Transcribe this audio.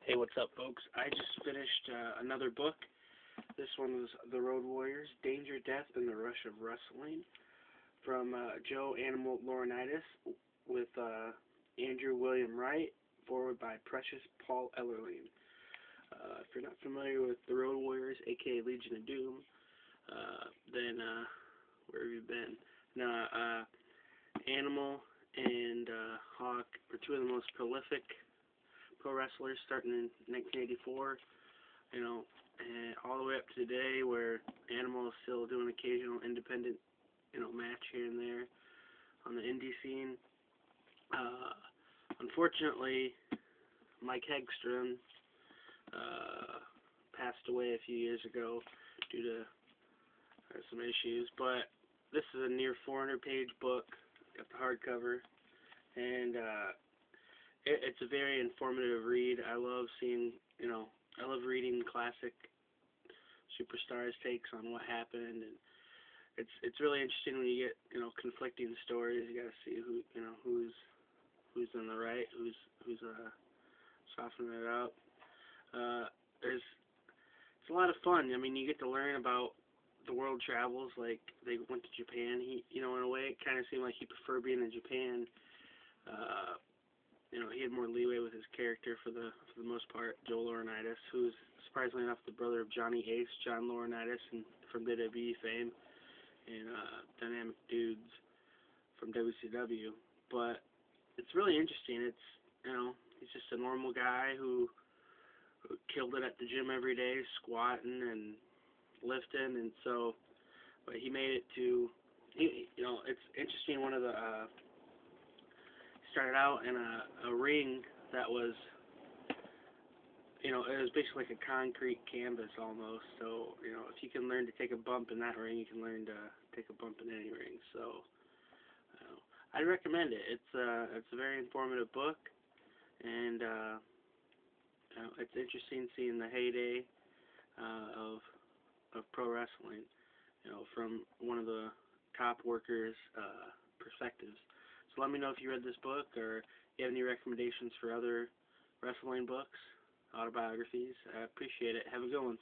Hey, what's up, folks? I just finished another book. This one was The Road Warriors, Danger, Death, and the Rush of Wrestling from Joe Animal Laurinaitis with Andrew William Wright, forward by Precious Paul Ellerling. If you're not familiar with The Road Warriors, aka Legion of Doom, then where have you been? Now, Animal and Hawk were two of the most prolific pro wrestlers starting in 1984, and all the way up to today where Animal is still doing occasional independent, match here and there on the indie scene. Unfortunately, Mike Hegstrom passed away a few years ago due to some issues, but this is a near 400-page book, got the hardcover, and it's a very informative read. I love seeing, I love reading classic superstars' takes on what happened, and it's really interesting when you get, conflicting stories. You got to see who's in the right, who's softening it up. It's a lot of fun. I mean, you get to learn about the world travels. Like they went to Japan. In a way, it kind of seemed like he preferred being in Japan. He had more leeway with his character for the most part. Joe Laurinaitis, who's surprisingly enough the brother of Johnny Ace, John Laurinaitis, and from WWE fame, and Dynamic Dudes from WCW. But it's really interesting. It's he's just a normal guy who killed it at the gym every day, squatting and lifting, and so, but he made it to. It's interesting. One of the started out in a ring that was, it was basically like a concrete canvas almost. So, if you can learn to take a bump in that ring, you can learn to take a bump in any ring. So, I'd recommend it. It's a very informative book, and it's interesting seeing the heyday of pro wrestling, from one of the top workers' perspectives. So let me know if you read this book or you have any recommendations for other wrestling books, autobiographies. I appreciate it. Have a good one.